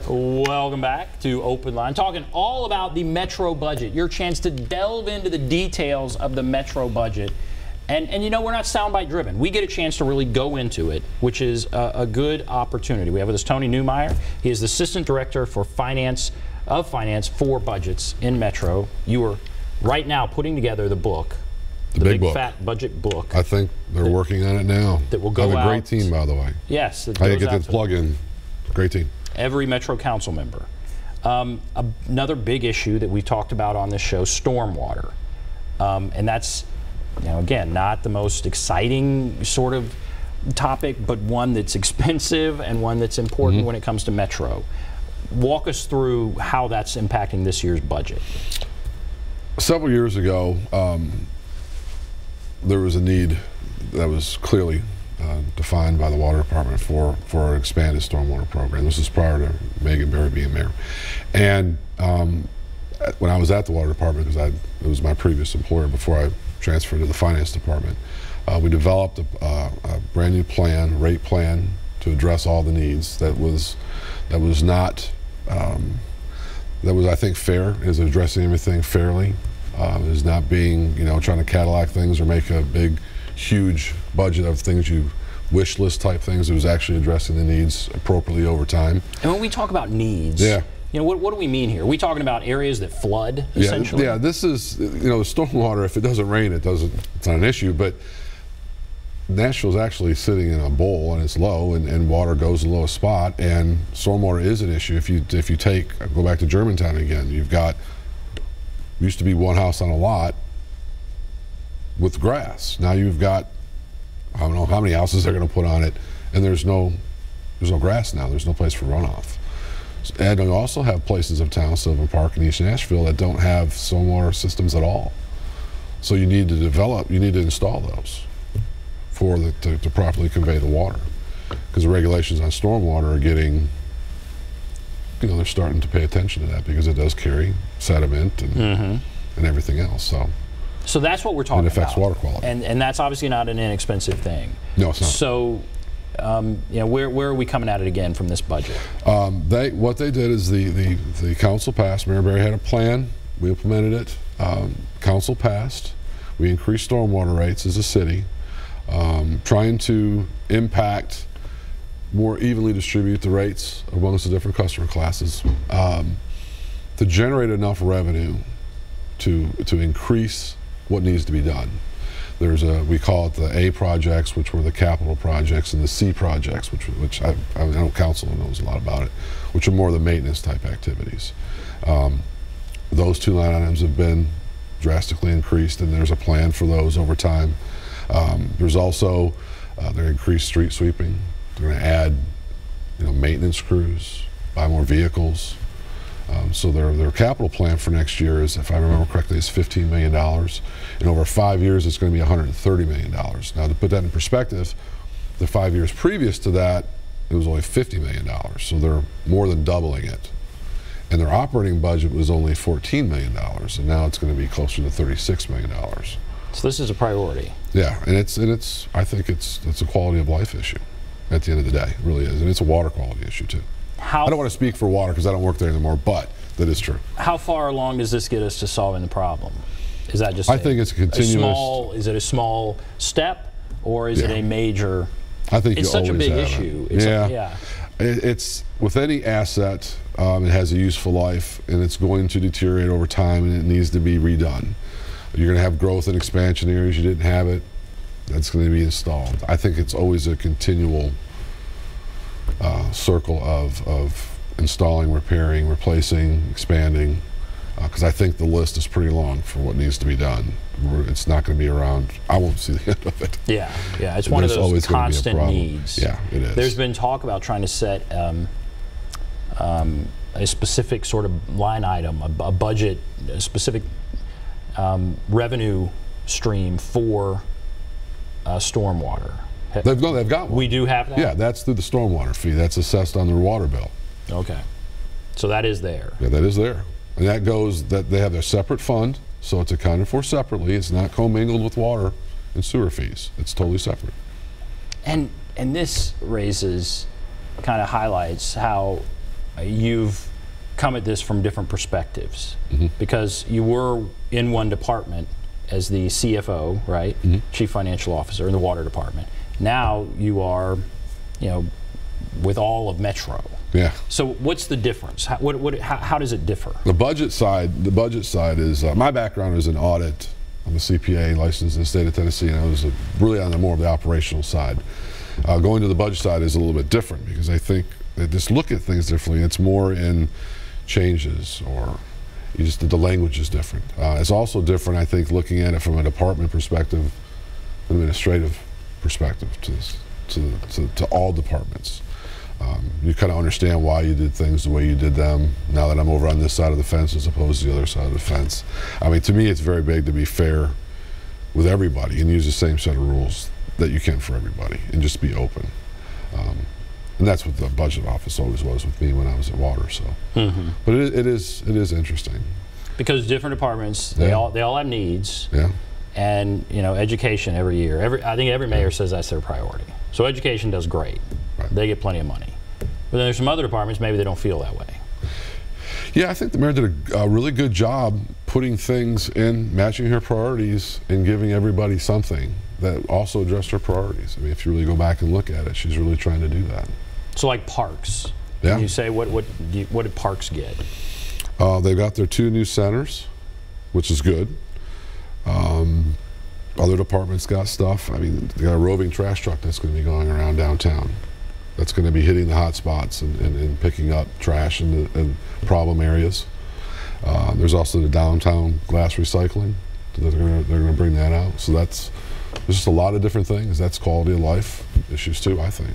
Welcome back to Open Line, talking all about the Metro budget, your chance to delve into the details of the Metro budget. And you know, we're not soundbite driven. We get a chance to really go into it, which is a good opportunity. We have with us Tony Neumaier. He is the Assistant Director for Finance for Budgets in Metro. You are right now putting together the book, the big book. Fat budget book. I think they're working on it now. That will go out. I have a great team, by the way. Yes. I didn't get the plug in. Great team. Every Metro Council member. Another big issue that we've talked about on this show, stormwater. And that's, you know, again, not the most exciting sort of topic, but one that's expensive and one that's important when it comes to Metro. Walk us through how that's impacting this year's budget. Several years ago, there was a need that was clearly defined by the Water Department for an expanded stormwater program. This was prior to Megan Berry being mayor. And when I was at the Water Department, because it was my previous employer before I transferred to the Finance Department, we developed a brand new plan, rate plan, to address all the needs. That was not, that was, I think, fair. Is addressing everything fairly. Is not being, you know, trying to Cadillac things or make a big, huge budget of things you wish list type things. It was actually addressing the needs appropriately over time. And when we talk about needs, you know, what do we mean here? Are we talking about areas that flood, essentially? Yeah, this is, you know, the stormwater, if it doesn't rain, it's not an issue, but Nashville's actually sitting in a bowl and it's low, and water goes to the lowest spot, and stormwater is an issue. If you go back to Germantown again, you've got, used to be one house on a lot with grass. Now you've got, I don't know how many houses they're going to put on it, and there's no grass now. There's no place for runoff. And you also have places of town, Sylvan Park and East Nashville, that don't have stormwater systems at all. So you need to develop, you need to install those to properly convey the water. Because the regulations on stormwater are getting, you know, they're starting to pay attention to that because it does carry sediment and everything else. So that's what we're talking about. It affects water quality. And that's obviously not an inexpensive thing. No, it's not. So, you know, where are we coming at it again from this budget? What they did is the council passed. Mayor Berry had a plan. We implemented it. Council passed. We increased stormwater rates as a city, trying to impact, more evenly distribute the rates amongst the different customer classes, to generate enough revenue to increase what needs to be done. There's we call it the A projects, which were the capital projects, and the C projects, which I know council knows a lot about it, which are more the maintenance type activities. Those two line items have been drastically increased, and there's a plan for those over time. There's also their increased street sweeping. They're going to add, you know, maintenance crews, buy more vehicles. So their capital plan for next year is, if I remember correctly, is $15 million. And over 5 years, it's going to be $130 million. Now, to put that in perspective, the 5 years previous to that, it was only $50 million. So they're more than doubling it. And their operating budget was only $14 million, and now it's going to be closer to $36 million. So this is a priority. Yeah, and I think it's a quality of life issue at the end of the day. It really is, and it's a water quality issue too. I don't want to speak for water because I don't work there anymore, but that is true. How far along does this get us to solving the problem? Is that just I think it's a continuous. Is it a small step, or is it a major? I think it's such a big issue. It's with any asset, it has a useful life, and it's going to deteriorate over time, and it needs to be redone. You're going to have growth and expansion areas. You didn't have it. That's going to be installed. I think it's always a continual circle of installing, repairing, replacing, expanding, because I think the list is pretty long for what needs to be done. It's not going to be around, I won't see the end of it. Yeah, it's one of those constant needs. Yeah, it is. There's been talk about trying to set a specific sort of line item, a budget, a specific revenue stream for stormwater. They've got one. We do have that? Yeah, that's through the stormwater fee. That's assessed on their water bill. Okay. So that is there. Yeah, that is there. And that goes, that they have their separate fund, so it's accounted for separately. It's not commingled with water and sewer fees. It's totally separate. And this raises, kind of highlights how you've come at this from different perspectives, because you were in one department as the CFO, right? Chief Financial Officer in the water department. Now you are, with all of Metro. Yeah. So what's the difference? How does it differ? The budget side is, my background is in audit. I'm a CPA licensed in the state of Tennessee, and I was really on more of the operational side. Going to the budget side is a little bit different, because I think they just look at things differently. It's more in changes, or the language is different. It's also different, I think, looking at it from a department perspective, administrative perspective to all departments. You kind of understand why you did things the way you did them, now that I'm over on this side of the fence as opposed to the other side of the fence. I mean, to me, it's very big to be fair with everybody and use the same set of rules that you can for everybody, and just be open. And that's what the budget office always was with me when I was at water. So, but it is interesting, because different departments, they all have needs. Yeah. And education every year. I think every mayor says that's their priority. So education does great. Right. They get plenty of money. But then there's some other departments, maybe they don't feel that way. Yeah, I think the mayor did a really good job putting things in, matching her priorities, and giving everybody something that also addressed her priorities. I mean, if you really go back and look at it, she's really trying to do that. So like parks. Yeah. Can you say what did parks get? They've got their 2 new centers, which is good. Other departments got stuff. I mean, they got a roving trash truck that's going to be going around downtown. That's going to be hitting the hot spots and picking up trash in problem areas. There's also the downtown glass recycling. They're going to bring that out. So there's just a lot of different things. That's quality of life issues too, I think.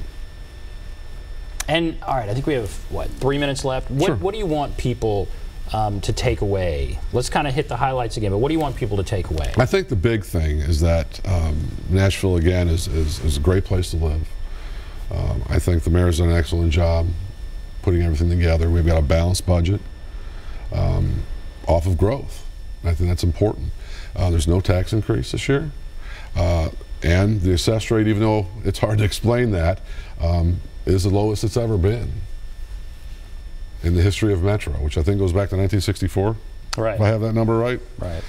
And all right, I think we have 3 minutes left. What do you want people to take away? Let's kind of hit the highlights again, but what do you want people to take away? I think the big thing is that Nashville, again, is a great place to live. I think the mayor's done an excellent job putting everything together. We've got a balanced budget off of growth. I think that's important. There's no tax increase this year. And the assessed rate, even though it's hard to explain that, is the lowest it's ever been in the history of Metro, which I think goes back to 1964. Right. If I have that number right. Right.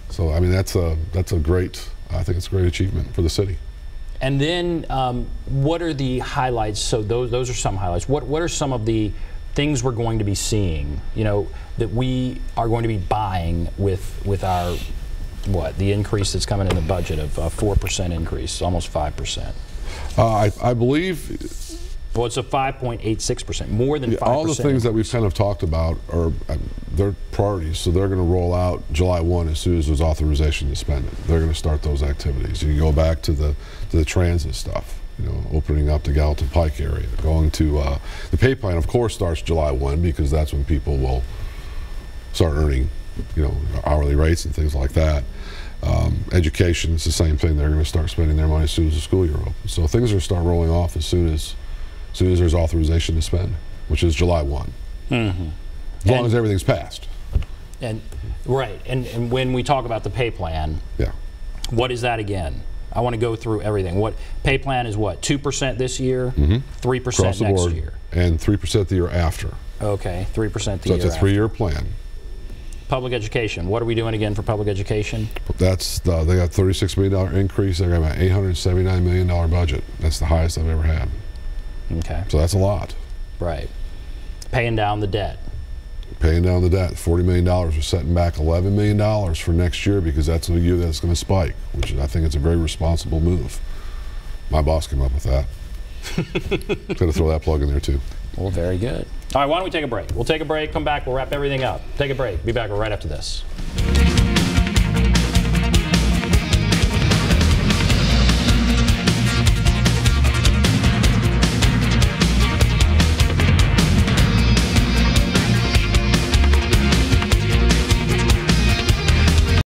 So I mean, that's a great. I think it's a great achievement for the city. And then, what are the highlights? So those are some highlights. What are some of the things we're going to be seeing? That we are going to be buying with our the increase that's coming in the budget of 4% increase, almost 5%. I believe. Well, it's a 5.86%, more than 5%. All the things that we've kind of talked about are they're priorities, so they're going to roll out July 1 as soon as there's authorization to spend it. They're going to start those activities. You can go back to the transit stuff, opening up the Gallatin Pike area, going to the pay plan. Of course, starts July 1 because that's when people will start earning, hourly rates and things like that. Education is the same thing. They're going to start spending their money as soon as the school year opens. So things are going to start rolling off as soon as there's authorization to spend, which is July 1. As long as everything's passed. And when we talk about the pay plan, what is that again? I want to go through everything. What pay plan is? 2% this year, 3% next year, and 3% the year after. Okay, 3% the year after. So it's a 3-year plan. Public education. What are we doing again for public education? That's they got $36 million increase. They got about $879 million budget. That's the highest I've ever had. Okay. So that's a lot. Right. Paying down the debt. Paying down the debt. $40 million. We're setting back $11 million for next year because that's the year that's going to spike, which I think is a very responsible move. My boss came up with that. Got to throw that plug in there too. Well, very good. All right, why don't we take a break? We'll take a break, come back, we'll wrap everything up. Take a break. Be back right after this.